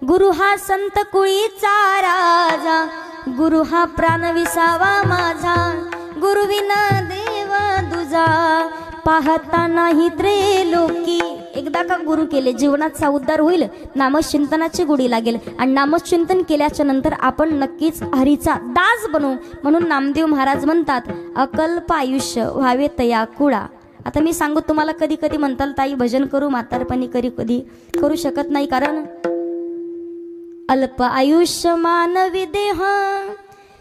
गुरु हा संत कुळीचा राजा, गुरु हा प्राण विसावा माझा, गुरु विना देव दुजा, पाहता नाही त्रिलोकी। एकदा का गुरु केले जीवनाचा उद्धार होईल, नामचिंतनाची गोडी लागेल आणि नामचिंतन केल्याच्या नंतर आपण नक्कीच हरीचा दास बनू। म्हणून नामदेव महाराज म्हणतात अकल्प आयुष्य व्हावे तया कुळा। आता मी सांगू तुम्हाला, कधी कधी म्हणताल ताई भजन करू, म्हातारपणी कधी करू शकत नाही, कारण अल्प आयुष्य मानवी देह,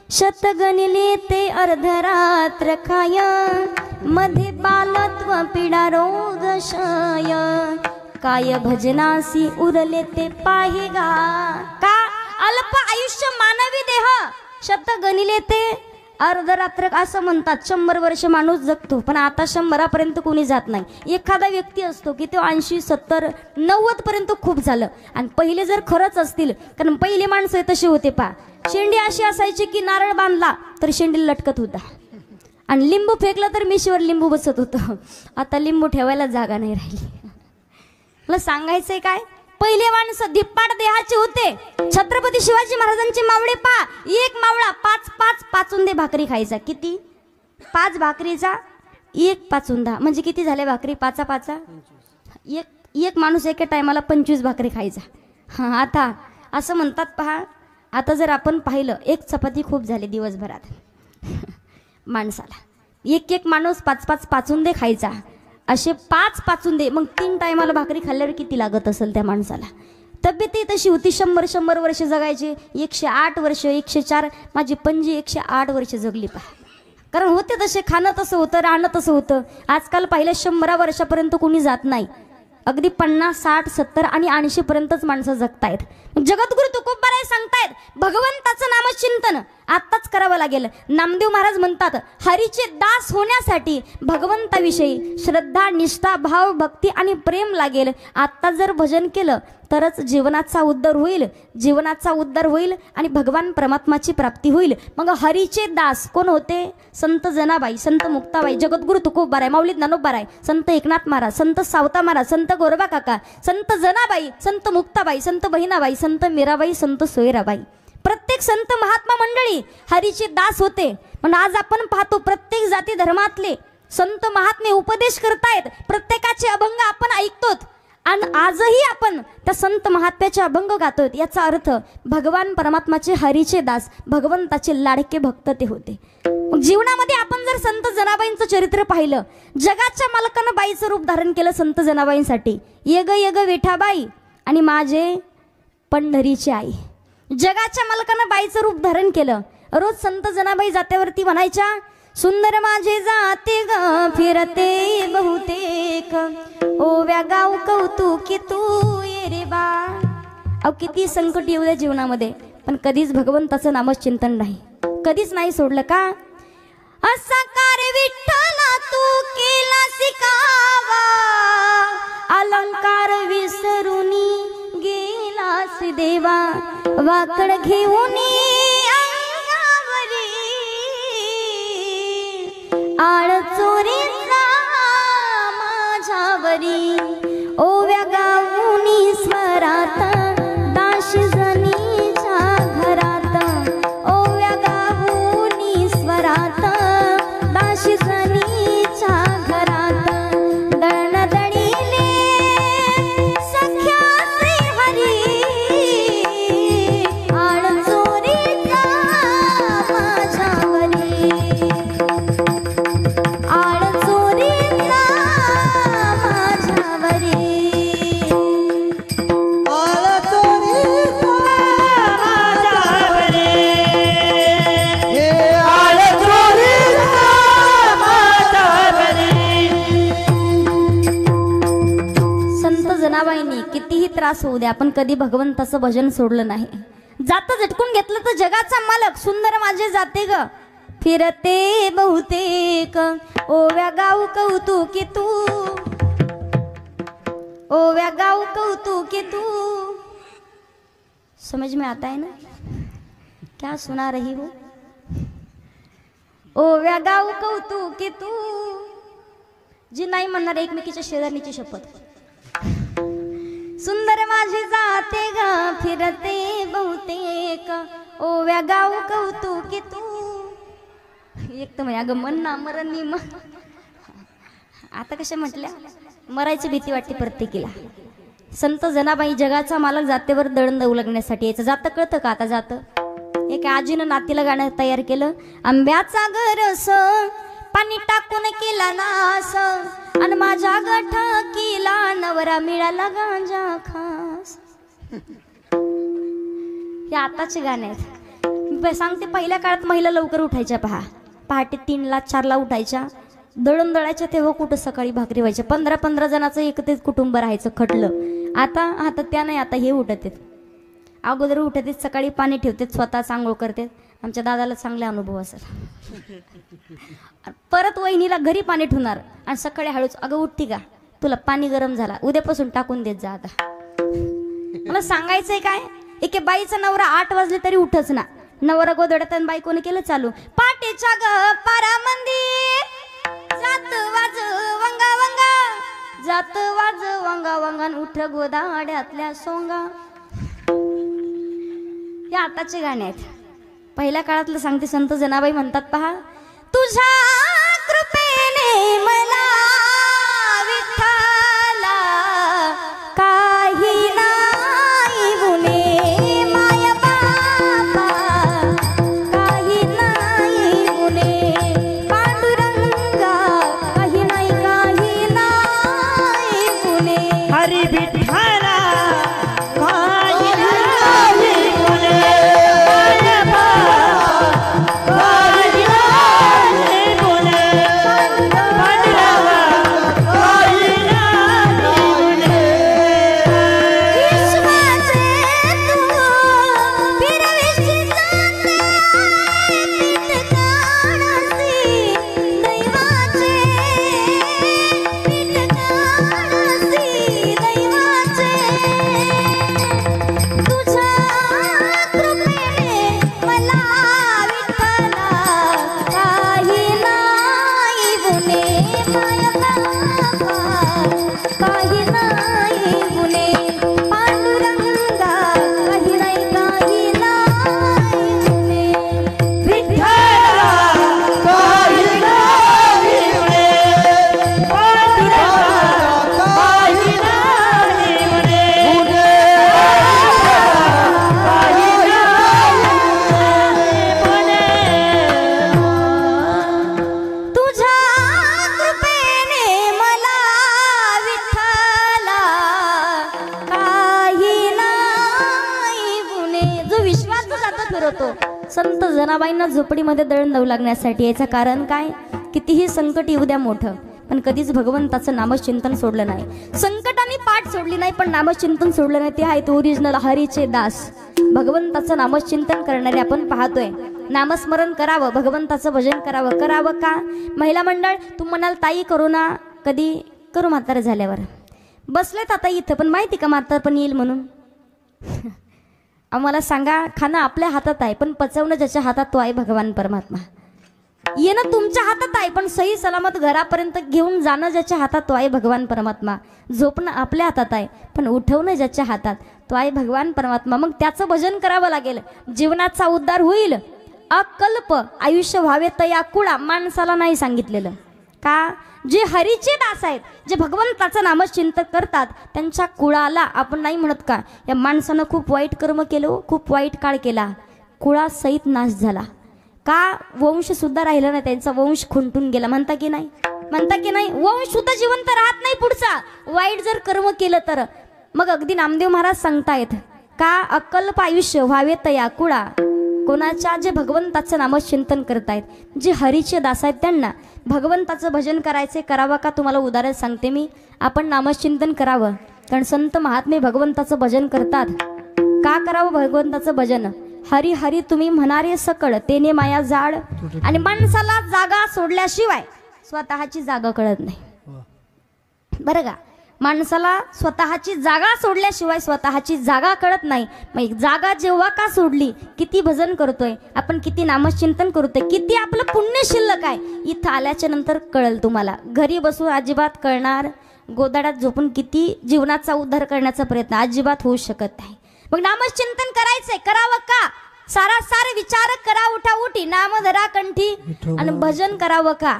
शतगणिले ते अर्धरात्र काय, मध्ये बालत्व पीडा रोगशय, काय भजनासी उरले ते पाहिगा। का अल्प आयुष्य मानवी देह, शतगणिले ते अर्धरात्र असं म्हणतात। 100 वर्ष माणूस जगतो, पण आता 100पर्यंत कोणी जात नाही। एखादा व्यक्ती असतो की तो 80, 70, 90 पर्यंत खूप झालं। आणि पहिले जर खरंच असतील, कारण पहिले माणसं तसे होते पा, शेंडी अशी असायची की नारळ बांधला तर शेंडीला लटकत होता, आणि लिंबू फेकला तर मिशीवर लिंबू बसत होतं। आता लिंबू ठेवायला जागा नाही राहिली। मला सांगायचंय काय, पहिले माणसं धिप्पाड देहाचे होते। छत्रपती शिवाजी महाराजांचे मावळे पा, एक मावळा 5 पाचुंदे भाकरी खायचा। किती? 5 भाकरीचा 1 पाचुंदा, म्हणजे किती झाले भाकरी? 5 एक माणूस एका टायमाला 25 भाकरी खायचा। हा, आता असं म्हणतात पहा, आता जर आपण पाहिलं 1 चपाती खूप झाली दिवसभरात माणसाला। एक माणूस 5 पाचुंदे खायचा, असे 5 पाचुंदे, मग 3 टायमाला भाकरी खाल्ल्यावर किती लागत असेल त्या माणसाला? तब्येतही तशी होती, 100 वर्ष जगायचे। 108 वर्ष, 104, माझी पणजी 108 वर्ष जगली पहा, कारण होते तसे, खाणं तसं होतं, राहणं तसं होतं। आजकाल पाहिलं 100 वर्षापर्यंत कोणी जात नाही, अगदी 50, 60, 70 आणि 80 पर्यंतच माणसं जगतायत। जगद्गुरु तुकोबाराय सांगतायत भगवंताचं नामचिंतन आत्ताच करावं लागेल। नामदेव महाराज म्हणतात हरीचे दास होण्यासाठी भगवंताविषयी श्रद्धा, निष्ठा, भाव, भक्ती आणि प्रेम लागेल। आत्ता जर भजन केलं तरच जीवनाचा उद्धार होईल, जीवनाचा उद्धार होईल आणि भगवान परमात्माची प्राप्ती होईल। मग हरीचे दास कोण होते? संत जनाबाई, संत मुक्ताबाई, जगद्गुरु तुकोबाराय, माऊली ज्ञानोबाराय, संत एकनाथ महाराज, संत सावता महाराज, संत गोरबा काका, संत जनाबाई, संत मुक्ताबाई, संत बहिणाबाई, संत मीराबाई, संत सोयराबाई, प्रत्येक संत महात्मा मंडळी हरीचे दास होते। पण आज आपण पाहतो प्रत्येक जाती धर्मातले संत महात्मे उपदेश करतायत, प्रत्येकाचे अभंग आपण ऐकतो आणि आजही आपण त्या संत महात्म्याचे अभंग गातोय। याचा अर्थ भगवान परमात्माचे हरीचे दास, भगवंताचे लाडके भक्त ते होते। जीवनामध्ये आपण जर संत जनाबाईंचं चरित्र पाहिलं, जगाच्या मालकानं बाईचं रूप धारण केलं संत जनाबाईंसाठी। ये ग विठाबाई आणि माझे पंढरीची आई, जगाच्या मालकानं बाईचं रूप धारण केलं। रोज संत जनाबाई जात्यावरती म्हणायच्या सुंदर माझे जाते ग फिरते बहुतेक, ओव्या गाव कौतुकी तू ये रे बा। अहो किती संकट येऊ द्या जीवनामध्ये, पण कधीच भगवंताचं नामचिंतन नाही, कधीच नाही सोडलं का? असा कार्य विठ्ठला तू केला शिकावा, अलंकार विसरुनी गेलास देवा, वाकड घेऊन अंगावरी आळ चोरीचा माझ्यावरी, ओव्या गाऊनी स्वरात दाशी जनीच्या घरात, ओव्या गाऊनी स्वरात दाशी जनीच्या घरात, दळण दळीले सख्या श्री हरी, आळ चोरीचा माझ्यावरी, आळ चोरीचा माझ्यावरी, आळ चोरीचा माझ्यावरी, हे आळ चोरीचा माझ्यावरी। संत जनाबाईंनी कितीही त्रास होऊ द्या, आपण कधी भगवंताचं भजन सोडलं नाही। जातं झटकून घेतलं तर जगाचा मालक सुंदर माझे जाते ग फिरते बहुतेक, ओव्या गाव कौतुकी तू, ओव्या गाव कौतुकी तू। समझ में आता है ना क्या सुना रही हो? ओव्या गाव कौतुकी तू। जी नाही म्हणणार एकमेकीच्या शेजारणीची शपथ। सुंदर माझी जाते ग फिर रते बहुतेक ओव्या गाव कौतुकी तू. एक तर म्हणे अगं मन ना मरण निम. आता कशा म्हटल्या, मरायची भीती वाटते प्रत्येकीला. संत जनाबाई जगाचा मालक जातेवर दळण दळू लागण्यासाठी यायचं. जातं कळतं का आता जातं. एका आजीनं नातीला गाणं तयार केलं. आंब्याचा गरस पाणी टाकून केला नास आणि माझ्या गठकीला नवरा मिळाला गांजा खास. हे आताचे गाणे आहेत. सांगते पहिल्या काळात महिला लवकर उठायच्या. पहाटे 3ला 4ला उठायच्या, दळण दळायच्या. तेव्हा कुठं सकाळी भाकरी व्हायच्या. 15 जणांचं एकत्रित कुटुंब राहायचं खटलं. आता त्या नाही, आता हे उठत आहेत. अगोदर उठत आहेत, सकाळी पाणी ठेवतात, स्वतः आंघोळ करतात. आमच्या दादाला चांगले अनुभव असेल. परत वहिनीला घरी पाणी ठेवणार आणि सकाळी हळूच, अगं उठती का, तुला पाणी गरम झाला, उद्यापासून टाकून देत जा. आता मला सांगायचंय काय, एके बाईचा नवरा 8 वाजले तरी उठच ना. नवरा गोदडत आणि बायकोने केलं चालू. पाटेच्या ग पारामंदी जात वाज वंगा वंगा, जात वाज वंगा वंगा, उठ गोदाड्यातल्या सोंगा. हे आताचे गाणे आहेत. पहिल्या काळातलं सांगते. संत जनाबाई म्हणतात पहा, तुझ्या कृपेने मला विठ्ठला काही नाही गुणे, माय बाबा काही नाही गुणे, पांडुरंगा काही नाही गुणे, हरी विठ्ठला काही नाही गुणे, माय बाबा काही नाही गुणे, पांडुरंगा काही नाही गुणे. विश्वाचे तू फिरविशी जाते ठिकाणासी, दैवाचे ठिकाणासी, दैवाचे तुझ्या कृपेने मला विठ्ठला काही नाही गुणे, माय बाबा काही नाही गुणे, पांडुरंगा काही नाही गुणे. विठ्ठला काही नाही गुणे, पांडुरंगा काही नाही गुणे, काही नाही गुणे. तुझ्या कृपेने मला विठ्ठला काही नाही गुणे. जो विश्वास जाता फिरवतो. संत जनाबाईंना झोपडीमध्ये दळण दळू लागण्यासाठी याचं कारण काय, कितीही संकट येऊ द्या मोठं, पण कधीच भगवंताचं नामचिंतन सोडलं नाही. संकटाने पाठ सोडली नाही, पण नामचिंतन सोडलं नाही. ते आहेत ओरिजिनल हरीचे दास. भगवंताचं नामचिंतन करणारे आपण पाहतोय. नामस्मरण करावं, भगवंताचं भजन करावं. करावं का, महिला मंडळ तू म्हणाल ताई करू ना, कधी करू म्हातारं झाल्यावर. बसलेत आता इथं, पण माहिती का म्हातार पण येईल म्हणून. आम्हाला सांगा, खाणं आपल्या हातात आहे, पण पचवणं ज्याच्या हातात तो आहे भगवान परमात्मा. येणं तुमच्या हातात आहे, पण सही सलामत घरापर्यंत घेऊन जाणं ज्याच्या हातात तो आहे भगवान परमात्मा. झोपणं आपल्या हातात आहे, पण उठवणं ज्याच्या हातात तो आहे भगवान परमात्मा. मग त्याचं भजन करावं लागेल. जीवनाचा उद्धार होईल. अकल्प आयुष्य व्हावे तया कुळा माणसाला नाही सांगितलेलं का. जे हरीचे दास आहेत, जे भगवंताचं नामचिंतन करतात, त्यांच्या कुळाला आपण नाही म्हणत का, या माणसानं खूप वाईट कर्म केलं, खूप वाईट काळ केला, कुळासहित नाश झाला का. वंश सुद्धा राहिला नाही, त्यांचा वंश खुंटून गेला. म्हणता की नाही, म्हणता की नाही. वंश सुद्धा जिवंत राहत नाही पुढचा, वाईट जर कर्म केलं तर. मग अगदी नामदेव महाराज सांगतायत का, अकल्प आयुष्य व्हावे तया कुळा. कोणाच्या, जे भगवंताचं नामचिंतन करतायत, जे हरीचे दास आहेत, त्यांना भगवंताचं भजन करायचे. करावं का, तुम्हाला उदाहरण सांगते मी. आपण नामचिंतन करावं, कारण संत महात्मे भगवंताचं भजन करतात. का करावं भगवंताचं भजन. हरी हरी तुम्ही म्हणारे सकळ, तेने माया जाड. आणि माणसाला जागा सोडल्याशिवाय स्वतःची जागा कळत नाही. बरं का, माणसाला स्वतःची जागा सोडल्याशिवाय स्वतःची जागा कळत नाही. मग जागा जेव्हा का सोडली, किती भजन करतोय आपण, किती नामचिंतन करतोय, किती आपलं पुण्य शिल्लक आहे, इथं आल्याच्या नंतर कळेल तुम्हाला. घरी बसून अजिबात कळणार, गोदाड्यात झोपून किती जीवनाचा उद्धार करण्याचा प्रयत्न अजिबात होऊ शकत नाही. मग नामचिंतन करायचंय, करावं का? सारासार विचार करा उठा उठी, नाम धरा कंठी आणि भजन करावं का?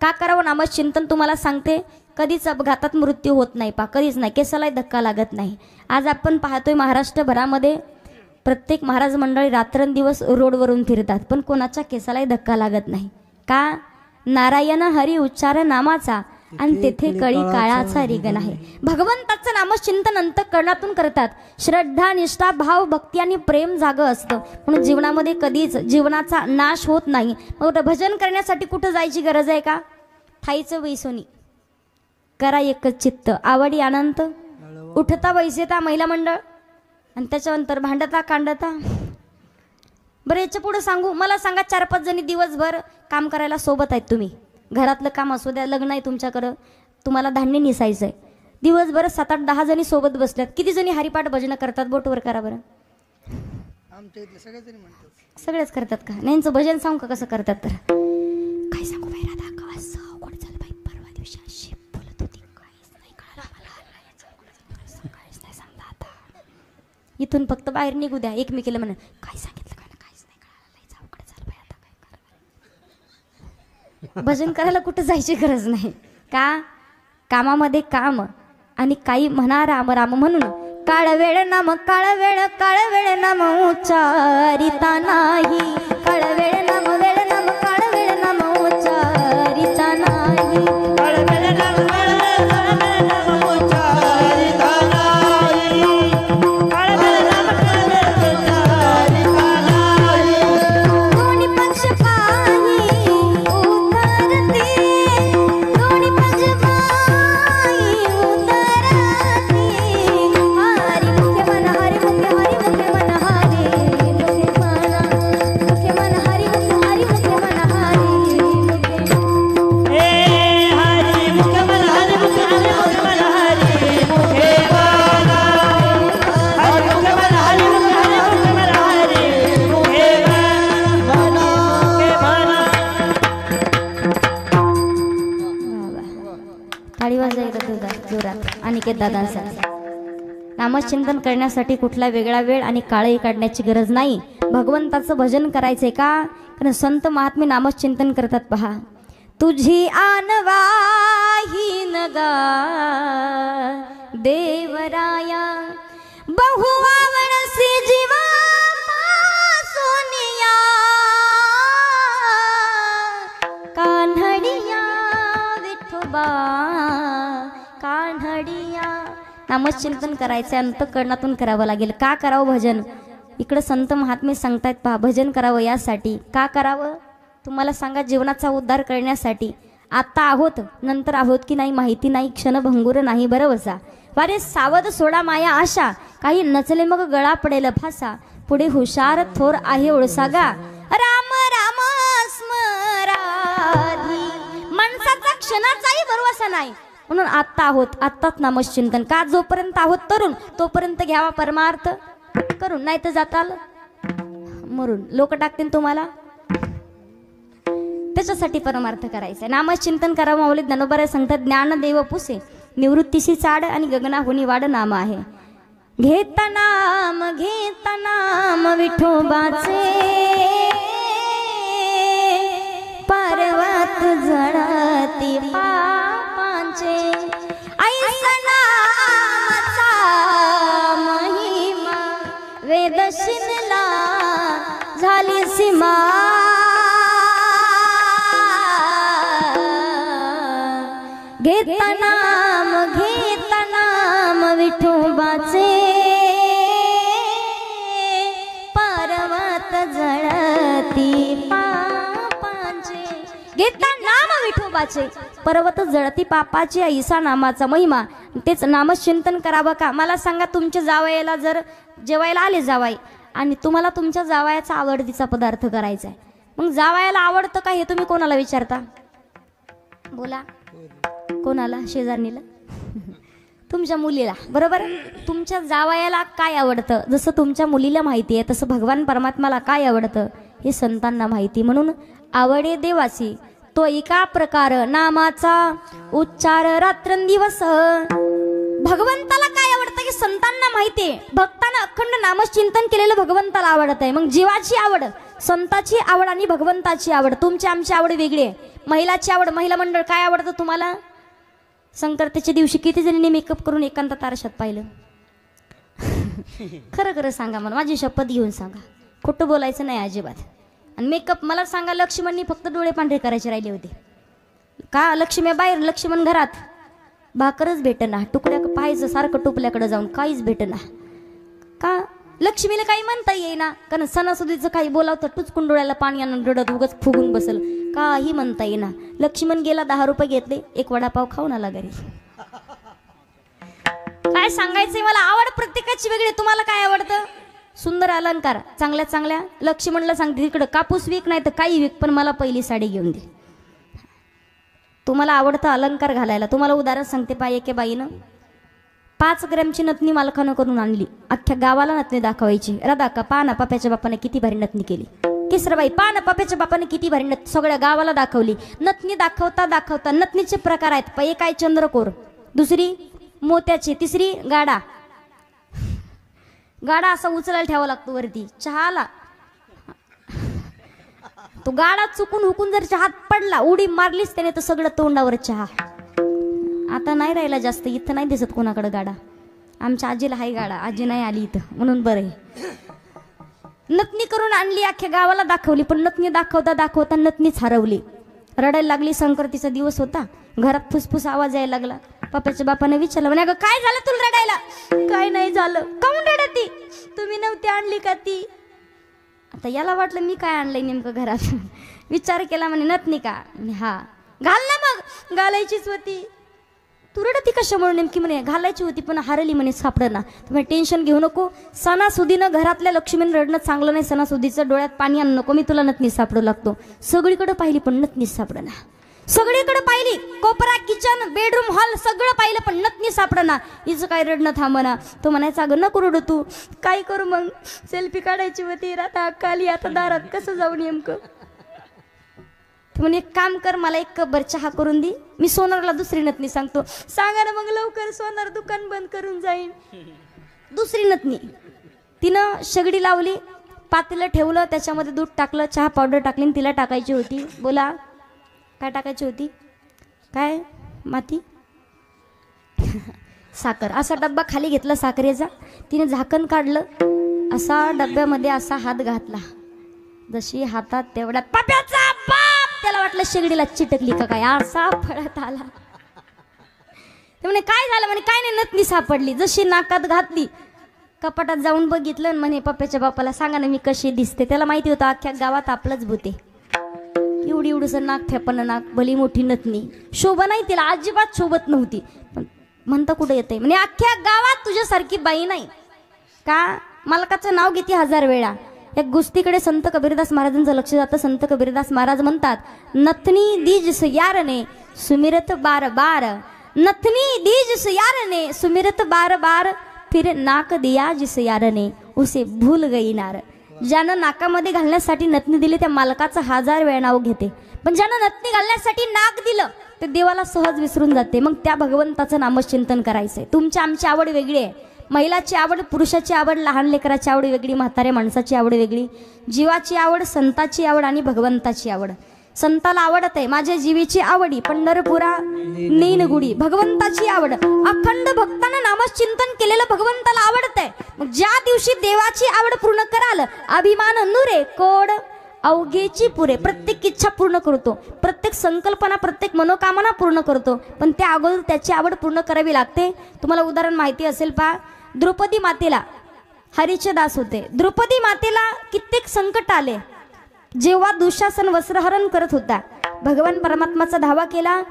का करावं नामचिंतन? तुम्हाला सांगते, कधीच अपघातात मृत्यू होत नाही पा, कधीच नाही, केसालाही धक्का लागत नाही. आज आपण पाहतोय महाराष्ट्रभरामध्ये प्रत्येक महाराज मंडळी रात्रंदिवस रोडवरून फिरतात, पण कोणाच्या केसालाही धक्का लागत नाही. का? नारायण हरी उच्चार नामाचा आणि तेथे कळी काळाचा रिगण आहे. भगवंताचं नामचिंतन अंतःकरणातून करतात. श्रद्धा, निष्ठा, भाव, भक्ती आणि प्रेम जागं असतं, म्हणून जीवनामध्ये कधीच जीवनाचा नाश होत नाही. मग भजन करण्यासाठी कुठं जायची गरज आहे का? ठाईचं बैसोनी करा एकच चित्त, आवडी अनंत, उठता बैसेता महिला मंडळ, आणि त्याच्यानंतर भांडता कांडता. बरं याच्या पुढे सांगू, मला सांगा 4-5 जणी दिवसभर काम करायला सोबत आहेत. तुम्ही घरातलं काम असू द्या, लग्न आहे तुमच्याकडं, तुम्हाला धान्य निसायचं आहे, दिवसभर 7-8-10 जणी सोबत बसल्यात, किती जणी हरिपाठ भजन करतात? बोटवर करा बरं. आमच्या इथले सगळेजणी म्हणतात. सगळेच करतात का? नाहीचं भजन सांगू का कसं करतात? तर काय सांगू बाई, राधा का असं अवघड झालं बाई, परवा दिवशी अशी बोलत होती, काहीच नाही कळलं मला, काहीच नाही समजा. आता इथून फक्त बाहेर निघू द्या, एकमेकीला म्हणा काय सांगितलं का ना, काहीच नाही कळलं, लईच अवघड झालं बाई, आता काय करा. भजन करायला कुठं जायची गरज नाही. का? कामामध्ये काम आणि काही म्हणा राम राम म्हणून. काळ वेळ नाम काळ वेळ नाम उच्चारिता नाही, काळ वेळ नाम काळ वेळ नाम उच्चारिता नाही, काळ वेळ नाम उच्चारिता नाही, काळ वेळ नाम उच्चारिता नाही. दोन्ही पक्ष पाही उतरते, दोन्ही पक्ष पाही उतरते. हरी मुखे मन हरी मुखे मन हरी मुखे मन हरी मुखे मन हरी मुखे. ए हरी मुख मन हरी मुख मन हरी मुखे बाला, हरी मुख मन हरी मुख मन हरी मुखे बाला, टाळी वाजायला जोरात अनिकेत दादांसाठी. नामचिंतन करण्यासाठी कुठला वेगळा वेळ आणि काळही काढण्याची गरज नाही. भगवंताचं भजन करायचंय का? कारण संत महात्मे नामचिंतन करतात. पहा, तुझी आणवाही नगा देवराया, बहु आवडसी जीवा सोनिया, कान्हडिया विठोबा कान्हडिया. नामचिंतन करायचं अंतःकरणातून करावं लागेल. का करावं भजन? इकडं संत महात्मे सांगतायत पहा, भजन करावं यासाठी. का करावं? तुम्हाला सांगा, जीवनाचा उद्धार करण्यासाठी. आता आहोत, नंतर आहोत की नाही माहिती नाही, क्षणभंगुर नाही भरवसा. वारे सावध सोडा माया आशा, काही नचले मग गळा पडेल फासा. पुढे हुशार थोर आहे ओळसागा, राम राम स्मराधी. माणसाचा क्षणाचाही भरवसा नाही, म्हणून आत्ता आहोत, आत्ताच नामचिंतन. का? जोपर्यंत आहोत तरुण तोपर्यंत घ्यावा परमार्थ करून, नाही तर जाताल मरून, लोक टाकतील तुम्हाला. त्याच्यासाठी परमार्थ करायचा. नामचिंतन करावं. माऊली ज्ञानोबा सांगतात, ज्ञानदेव पुसे निवृत्तीशी चाड आणि गगना होणी वाड नाम आहे. घेता नाम विठोबाचे, पर्वत जळती पापांचे. ऐसा नामाचा महिमा वेद शिनला झाली सीमा. घेता नाम विठोबाचे, पर्वत जळती पापांचे. घेता नाम विठोबाचे, पर्वत जळती पापाची. ऐसा नामाचा महिमा. तेच नामचिंतन करावं का? मला सांगा, तुमच्या जावयाला जर जेवायला आले जावाई, आणि तुम्हाला तुमच्या जावयाचा आवडतीचा पदार्थ करायचा आहे, मग जावयाला आवडतं का हे तुम्ही कोणाला विचारता? बोला, कोणाला? शेजारणीला? तुमच्या मुलीला, बरोबर. तुमच्या जावयाला काय आवडतं, जसं तुमच्या मुलीला माहिती आहे, तसं भगवान परमात्माला काय आवडतं हे संतांना माहिती. म्हणून आवडे देवाची तो एका प्रकार नामाचा उच्चार रात्रंदिवस. भगवंताला काय आवडतं की संतांना माहितीये, भक्तांना अखंड नामचिंतन केलेलं भगवंताला आवडत आहे. मग जीवाची आवड, संताची आवड आणि भगवंताची आवड, तुमची आमची आवड वेगळी आहे. महिलाची आवड, महिला मंडळ काय आवडतं तुम्हाला? संक्रांतीच्या दिवशी किती जणींनी मेकअप करून एकांतात आरशात पाहिलं? खरं खरं सांगा, मला माझी शपथ घेऊन सांगा, खोटं बोलायचं नाही अजिबात. आणि मेकअप मला सांगा, लक्ष्मणनी फक्त डोळे पांढरे करायचे राहिले होते का? लक्ष्मी बाहेर, लक्ष्मण घरात. भाकरच भेटना, तुकड्या पाहायचं सारखं टोपल्याकडे जाऊन, काहीच भेटना का? लक्ष्मीला काही म्हणता येईना, कारण सणासुदीचं काही बोलावतं टुचकून डोळ्याला पाणी आणून रडत उगाच फुगून बसल, काही म्हणता येईना. लक्ष्मण गेला, 10 रुपये घेतले, एक वडापाव खाऊन आला घरी. काय सांगायचंय मला? आवड प्रत्येकाची वेगळी. तुम्हाला काय आवडतं? सुंदर अलंकार, चांगल्या चांगल्या. लक्ष्मणला सांगते तिकडं कापूस विक नाही तर काही विक, पण मला पहिली साडी घेऊन दे. तुम्हाला आवडतं अलंकार घालायला. तुम्हाला उदाहरण सांगते, पाय एके बाईनं 5 ग्रॅमची नथनी मालकानं करून आणली, अख्ख्या गावाला नथनी दाखवायची. राधा का पाना पप्याच्या बापाने किती भारी नथनी केली. किसराबाई पाना पप्याच्या बापाने किती भारी सगळ्या गावाला दाखवली. नथनी दाखवता दाखवता नथनीचे प्रकार आहेत. एक आहे चंद्रकोर, दुसरी मोत्याची, तिसरी गाडा. गाडा असा उचलायला ठेवावा लागतो वरती चहाला. तो गाडा चुकून हुकून जर चहात पडला, उडी मारलीच त्याने तर सगळं तोंडावर चहा. आता नाही राहिला जास्त, इथं नाही दिसत कोणाकडे गाडा. आमच्या आजीला हाय गाडा, आजी नाही आली इथं म्हणून बरं आहे. नथनी करून आणली, अख्ख्या गावाला दाखवली, पण नथनी दाखवता दाखवता नथनीच हरवली. रडायला लागली. संक्रांतीचा दिवस होता, घरात फुसफुस आवाज यायला लागला. पप्पाच्या बापाने विचारलं, म्हणे अगं काय झालं तुला रडायला? काय नाही झालं. काऊन रडती? तुम्ही नव्हती आणली का ती? आता याला वाटलं मी काय आणलंय नेमकं घरात. विचार केला, म्हणे नथनी का? म्हणे हा. घाल ना मग. घालायचीच होती. तू रडती कशामुळे नेमकी? म्हणे घालायची होती पण हरली म्हणे, सापडना. तुम्ही टेन्शन घेऊ नको, सणासुदीनं घरातल्या लक्ष्मीनं रडणं चांगलं नाही. सणासुदीचं डोळ्यात पाणी आणू नको, मी तुला नथनी सापडू लागतो. सगळीकडे पाहिली पण नथनीच सापडना. सगळीकडे पाहिली, कोपरा, किचन, बेडरूम, हॉल सगळं पाहिलं पण नथनी सापडना. हिचं काय रडणं थांबना. तो म्हणायचा, अगं नको रडू तू. काय करू मग? सेल्फी काढायची होती, आता काली आता दारात कसं जाऊ नेमकं? म्हणे एक काम कर, मला एक कप चहा करून दे, मी सोनारला दुसरी नथनी सांगतो. सांगा ना मग लवकर, सोनार दुकान बंद करून जाईन. दुसरी नथनी तिनं शेगडी लावली, पातेलं ठेवलं, त्याच्यामध्ये दूध टाकलं, चहा पावडर टाकली, तिला टाकायची होती. बोला काय टाकायची होती? काय? माती? साखर. असा डब्बा खाली घेतला साखरेचा, तिने झाकण काढलं, असा डब्यामध्ये असा हात घातला. जशी हातात तेवढ्यात पप्याचा बाप, त्याला वाटलं शेगडीला चिटकली का काय, असा पळत आला. ते म्हणे काय झालं? म्हणे काय नाही, नथनी सापडली. जशी नाकात घातली, कपाटात जाऊन बघितलं, म्हणे पप्याच्या बापाला सांगा ना मी कशी दिसते. त्याला माहिती होतं अख्ख्या गावात आपलंच भूते. एवढी एवढंसं नाक, फेपणं नाक, भली मोठी नथनी, शोभा नाही तिला, अजिबात शोभत नव्हती. पण म्हणता कुठं येते? म्हणे अख्ख्या गावात तुझ्यासारखी बाई नाही का? मालकाचं नाव घेते 1000 वेळा. या गोष्टीकडे संत कबीरदास महाराजांचं लक्ष जातं. संत कबीरदास महाराज म्हणतात, नथनी these यारने सुमिरत bar bar, Nathni these यारने सुमिरत बार बार, फिर नाक दिया जिस यारने उसे भूल गई नार. ज्यानं नाकामध्ये घालण्यासाठी नथनी दिली त्या मालकाचं 1000 वेळा नाव घेते, पण ज्यानं नथनी घालण्यासाठी नाक दिलं ते देवाला सहज विसरून जाते. मग त्या भगवंताचं नामचिंतन करायचंय. तुमची आमची आवड वेगळी आहे. महिलाची आवड, पुरुषाची आवड, लहान लेकराची आवड वेगळी, म्हाताऱ्या माणसाची आवड वेगळी. जीवाची आवड, संताची आवड आणि भगवंताची आवड. संताला आवडत आहे, माझ्या जीवीची आवडी पंढरपुरा नेनगुडी. भगवंताची आवड, अखंड भक्तांना नामचिंतन केलेलं भगवंताला आवडत आहे. मग ज्या दिवशी देवाची आवड पूर्ण कराल, अभिमान नुरे कोड अवघेची पुरे. प्रत्येक इच्छा पूर्ण करतो, प्रत्येक संकल्पना, प्रत्येक मनोकामना पूर्ण करतो, पण त्या अगोदर त्याची आवड पूर्ण करावी लागते. तुम्हाला उदाहरण माहिती असेल पहा, द्रौपदी मातेला हरीचे दास होते. द्रौपदी मातेला कित्येक संकट आले. जेव्हा दुःशासन वस्त्रहरण करत होता, भगवान परमात्माचा धावा केला,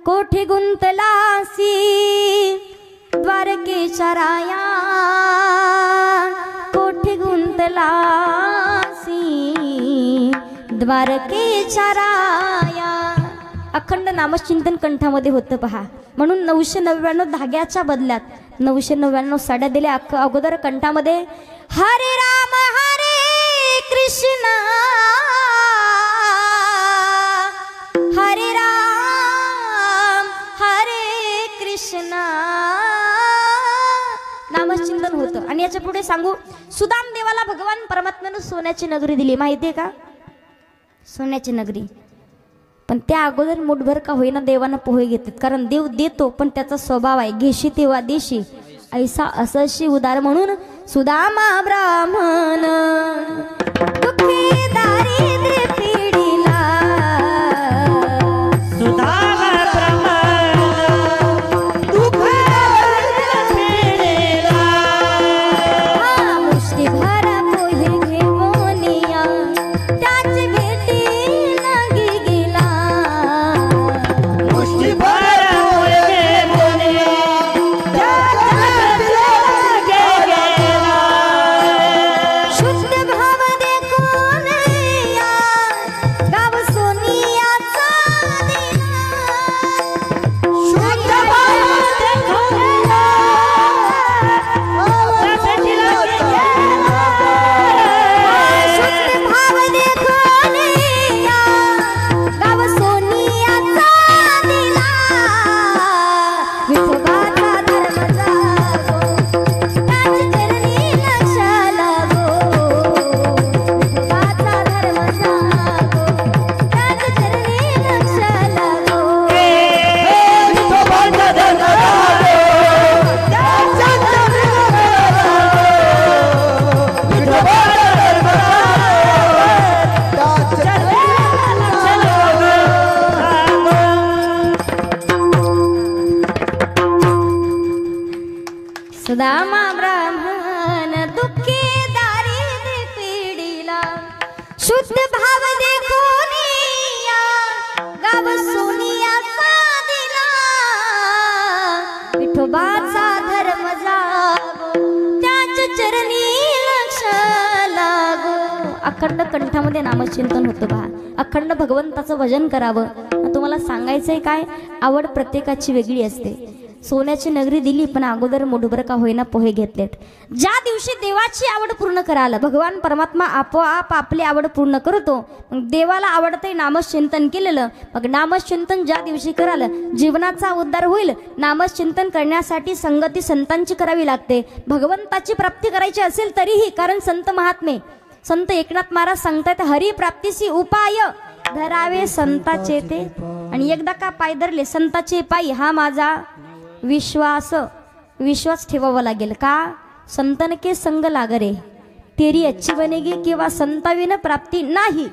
कोठे गुंतलासी द्वारकेच्या राया, कोठे गुंतलासी द्वारकेच्या राया. अखंड नामचिंतन कंठामध्ये होतं पहा. म्हणून 999 धाग्याच्या बदल्यात 999 साड्या दिल्या. अगोदर कंठामध्ये हरे राम हरे कृष्ण हरे राम हरे कृष्ण याच्या पुढे सांगू, सुदाम देवाला भगवान परमात्म्यानं सोन्याची नगरी दिली, माहितीये का? सोन्याची नगरी. पण त्या अगोदर मुठभर का होईना देवानं पोहे घेतात, कारण देव देतो पण त्याचा स्वभाव आहे घेशी तेव्हा देशी ऐसा असशी उदार. म्हणून सुदामा ब्राह्मण दुःखी दारिद्र्य पिढीला, सुदामा ब्राह्मण दुःखी दारिद्र्य पिढीला, मुष्टीभर पोहे घेऊन या त्याच भेटी लागी गेला. मुष्टीभर पोहे घेऊन शुद्ध भाव देखून या गाव सोनियाचा दिला. शुद्ध भाव देखून शुद्ध भाव देखून या गाव सोनियाचा दिला. विठोबाचा धर्म जागो त्याच चरणी लक्ष लागो. विठोबाचा धर्म जागो त्याच चरणी लक्ष लागो. विठोबाचा धर्म जागो त्याच्या चरणी विठोबाचा धर्म सुदामा ब्राह्मण दुःखी दारिद्र्य पिढीला, शुद्ध भाव देखून या गाव सोनियाचा दिला. विठोबाचा धर्म जागो त्याच चरणी लक्ष लागो. अखंड कंठामध्ये नामचिंतन होतं बा, अखंड भगवंताचं भजन करावं. तुम्हाला सांगायचंय काय, आवड प्रत्येकाची वेगळी असते. सोन्याची नगरी दिली पण अगोदर मुठभर का होईना पोहे घेतलेत. ज्या दिवशी देवाची आवड पूर्ण कराल भगवान परमात्मा आपोआप आपली आवड पूर्ण करतो. मग देवाला आवडते नामचिंतन केलेलं, मग नामचिंतन ज्या दिवशी कराल जीवनाचा उद्धार होईल. नामचिंतन करण्यासाठी संगती संतांची करावी लागते. भगवंताची प्राप्ती करायची असेल तरीही, कारण संत महात्मे संत एकनाथ महाराज सांगतात, हरी प्राप्तीसी उपाय धरावे संताचे ते. आणि एकदा का पाय धरले संताचे पायी, हा माझा विश्वास ठेवावा लागेल. का? संतन के संग लागरे तेरी अच्छी बनेगी किंवा संताविन प्राप्ती नाही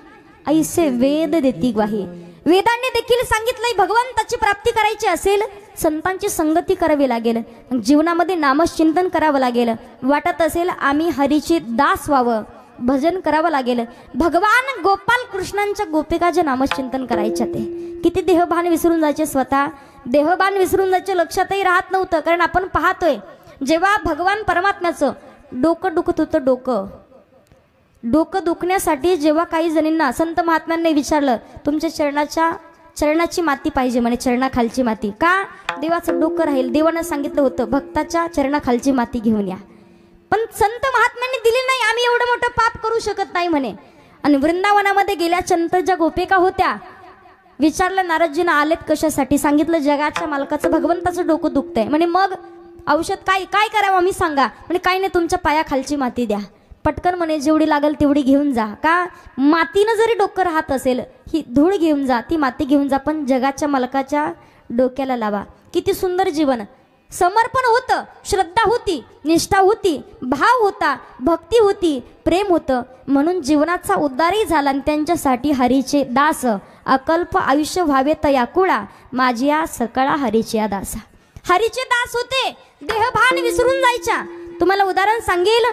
ऐसे वेद देती ग्वाही. वेदांनी देखील सांगितलंय भगवंताची प्राप्ती करायची असेल संतांची संगती करावी लागेल. जीवनामध्ये नामचिंतन करावं लागेल. वाटत असेल आम्ही हरीचे दास व्हावं, भजन करावं लागेल. भगवान गोपाल कृष्णांच्या गोपिकाचे नामचिंतन करायचे ते. किती देहभान विसरून जायचे, स्वतः देहभान विसरून जायचे, लक्षातही राहत नव्हतं. कारण आपण पाहतोय जेव्हा भगवान परमात्म्याचं डोकं दुखत होतं, डोकं दुखण्यासाठी जेव्हा काही जणींना संत महात्म्यांनी विचारलं, तुमच्या चरणाची माती पाहिजे म्हणे, चरणाखालची माती. का? देवाचं डोकं राहील. देवानं सांगितलं होतं भक्ताच्या चरणाखालची माती घेऊन या. पण संत महात्म्यांनी दिली नाही, आम्ही एवढं मोठं पाप करू शकत नाही म्हणे. आणि वृंदावनामध्ये गेल्या चंत ज्या गोपिका होत्या, विचारलं नारदजींना आलेत कशासाठी, सांगितलं जगाच्या मालकाचं भगवंताचं डोकं दुखतंय म्हणे. मग औषध काय करावं आम्ही सांगा म्हणे. काही नाही, तुमच्या पायाखालची माती द्या पटकन म्हणे, जेवढी लागेल तेवढी घेऊन जा. का? मातीनं जरी डोकं राहत असेल, ही धूळ घेऊन जा, ती माती घेऊन जा, पण जगाच्या मालकाच्या डोक्याला लावा. किती सुंदर जीवन, समर्पण होतं, श्रद्धा होती, निष्ठा होती, भाव होता, भक्ती होती, प्रेम होतं. म्हणून जीवनाचा उद्धारही झाला. आणि त्यांच्यासाठी हरीचे दास अकल्प आयुष्य व्हावे तया कुळा, माझ्या सकळा हरीच्या दासा. हरीचे दास होते, देहभान विसरून जायच्या. तुम्हाला उदाहरण सांगेल,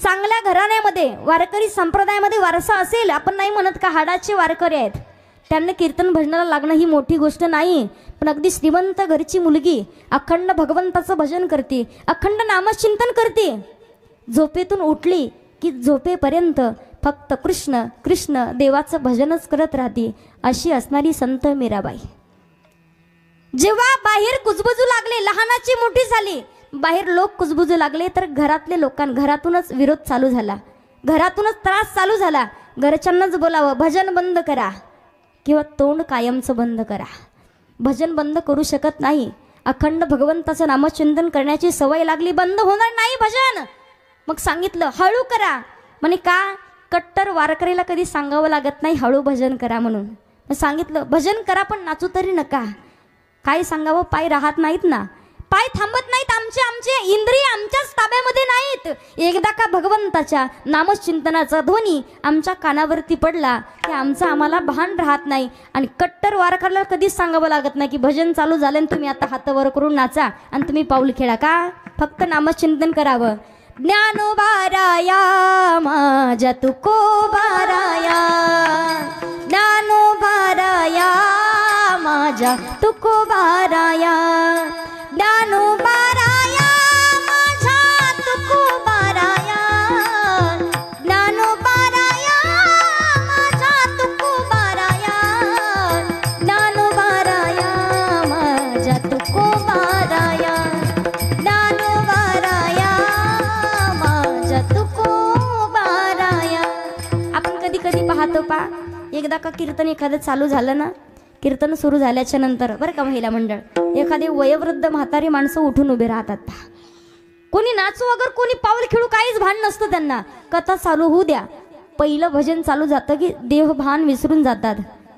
चांगल्या घराण्यामध्ये वारकरी संप्रदायामध्ये वारसा असेल, आपण नाही म्हणत का हाडाचे वारकरी आहेत, त्यांना कीर्तन भजनाला लागणं ही मोठी गोष्ट नाही. पण अगदी श्रीमंत घरची मुलगी अखंड भगवंताचं भजन करते, अखंड नामचिंतन करते. झोपेतून उठली की झोपेपर्यंत फक्त कृष्ण कृष्ण देवाचं भजनच करत राहते, अशी असणारी संत मीराबाई. जेव्हा बाहेर कुजबुजू लागले, लहानाची मोठी झाली, बाहेर लोक कुजबुजू लागले, तर घरातले घरातूनच विरोध चालू झाला, घरातूनच त्रास चालू झाला. घरच्यांनाच बोलावं भजन बंद करा किंवा तोंड कायमचं बंद करा. भजन बंद करू शकत नाही. अखंड भगवंताचं नामचिंतन करण्याची सवय लागली, बंद होणार नाही भजन. मग सांगितलं हळू करा. म्हणे का? कट्टर वारकरीला कधी सांगावं लागत नाही हळू भजन करा म्हणून. मग सांगितलं भजन करा पण नाचू तरी नका. काय सांगावं, पाय राहत नाहीत ना, पाय थांबत नाहीत. आमचे आमचे इंद्रिय आमच्याच ताब्यामध्ये नाहीत. एकदा का भगवंताच्या नामचिंतनाचा ध्वनी आमच्या कानावरती पडला की आमचं आम्हाला भान राहत नाही. आणि कट्टर वारकऱ्याला कधीच सांगावं लागत नाही की भजन चालू झालं आणि तुम्ही आता हात वर करून नाचा आणि तुम्ही पाऊल खेळा. का? फक्त नामचिंतन करावं. ज्ञानोबाराया माझ्या तुकोबाराया, ज्ञानोबाराया माझ्या तुकोबाराया, ज्ञानोबाराया माझ्या तुकोबाराया, ज्ञानोबाराया माझ्या तुकोबाराया, ज्ञानोबाराया माझ्या तुकोबाराया, ज्ञानोबाराया माझ्या तुकोबाराया. आपण कधी कधी पाहतो पा, एकदा का कीर्तन एखादं चालू झालं ना, कीर्तन सुरू झाल्याच्या नंतर बरं का महिला मंडळ, एखादे वयोवृद्ध म्हातारी माणसं उठून उभे राहतात. कोणी नाचू वगैरे कोणी पाऊल खेळू काहीच भान नसतं त्यांना. कथा चालू होऊ द्या, पहिलं भजन चालू जातं की देहभान विसरून जातात.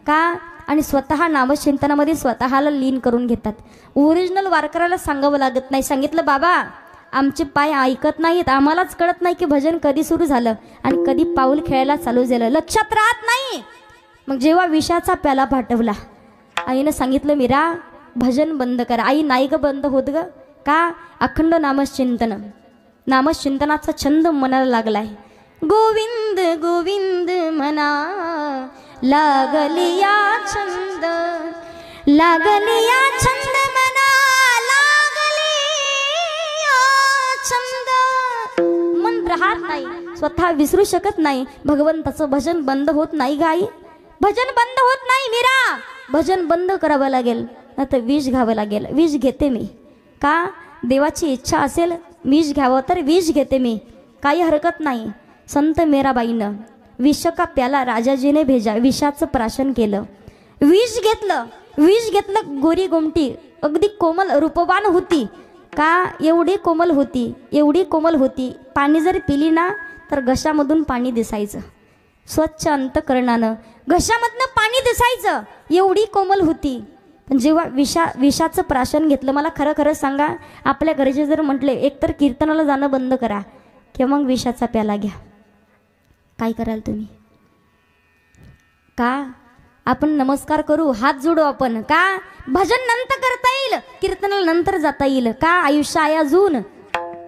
का? आणि स्वतः नामचिंतनामध्ये स्वतःला लीन करून घेतात. ओरिजिनल वारकऱ्याला सांगावं लागत नाही. सांगितलं बाबा आमचे पाय ऐकत नाहीत, आम्हालाच कळत नाही की भजन कधी सुरू झालं आणि कधी पाऊल खेळायला चालू झालं, लक्षात राहत नाही. मग जेव्हा विषाचा प्याला पाठवला, आईनं सांगितलं मीरा भजन बंद कर. आई नाही ग बंद होत ग. का? अखंड नामचिंतन, नामचिंतनाचा छंद मनाला लागलाय. गोविंद गोविंद म्हणा लागलिया छंद, लागलिया छंद म्हणा लागलिया छंद. मन राहत नाही, स्वतः विसरू शकत नाही. भगवंताचं भजन बंद होत नाही ग आई, भजन बंद होत नाही मीरा. भजन बंद करावं लागेल ना तर विष घ्यावं लागेल. विष घेते मी. का? देवाची इच्छा असेल विष घ्यावं तर विष घेते मी, काही हरकत नाही. संत मीराबाईनं विष का प्याला राजाजीने भेजा, विषाचं प्राशन केलं. विष घेतलं, विष घेतलं. गोरी गोमटी अगदी कोमल रूपवान होती. का? एवढी कोमल होती, एवढी कोमल होती. पाणी जर पिली ना तर घशामधून पाणी दिसायचं, स्वच्छ अंतकरणानं घशामधनं पाणी दिसायचं, एवढी कोमल होती. पण जेव्हा विषाचं प्राशन घेतलं, मला खरं खरं सांगा, आपल्या घरचे जर म्हटले एकतर कीर्तनाला जाणं बंद करा किंवा मग विषाचा प्याला घ्या, काय कराल तुम्ही? का? आपण नमस्कार करू, हात जोडू आपण. का? भजन नंतर करता येईल, कीर्तनाला नंतर जाता येईल. का? आयुष्य आहे अजून.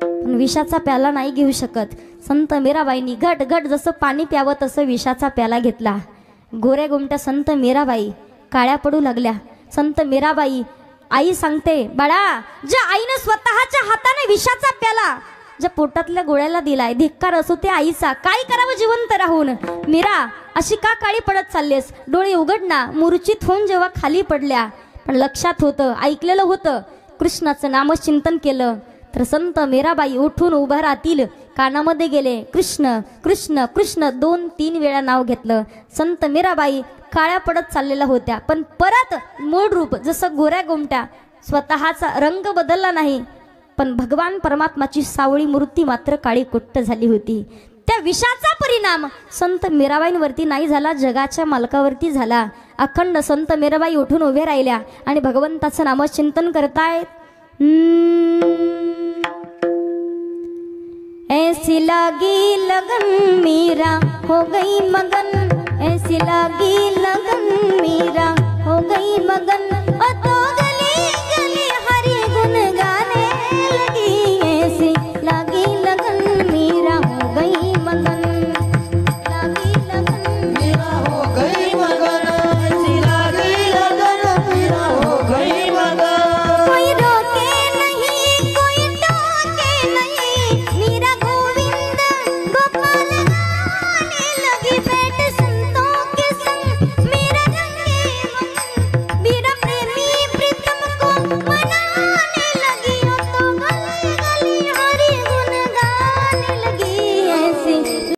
पण विषाचा प्याला नाही घेऊ शकत. संत मीराबाईंनी घट घट जसं पाणी प्यावं तसं विषाचा प्याला घेतला. गोऱ्या गोमट्या संत मीराबाई काळ्या पडू लागल्या. संत मीराबाई आई सांगते, बाळा ज्या आईनं स्वतःच्या हाताने विषाचा प्याला ज्या पोटातल्या गोळ्याला दिलाय, धिक्कार असो ते आईचा. काय करावं जिवंत राहून? मीरा अशी का काळी पडत चाललेस? डोळे उघड ना. मूर्छित होऊन जेव्हा खाली पडल्या, पण लक्षात होतं, ऐकलेलं होतं, कृष्णाचं नामचिंतन केलं तर संत मीराबाई उठून उभा राहतील. कानामध्ये गेले कृष्ण कृष्ण कृष्ण 2-3 वेळा नाव घेतलं. संत मीराबाई काळ्या पडत चाललेल्या होत्या, पण परत मूळ रूप जसं गोऱ्या गोमट्या, स्वतःचा रंग बदलला नाही, पण भगवान परमात्माची सावळी मूर्ती मात्र काळी कुट्ट झाली होती. त्या विषाचा परिणाम संत मीराबाईंवरती नाही झाला, जगाच्या मालकावरती झाला. अखंड संत मीराबाई उठून उभे राहिल्या आणि भगवंताचं नामचिंतन करतायत. ऐसी लागी लगन मीरा हो गई मगन, ऐसी लागी लगन मीरा हो गई मगन, तो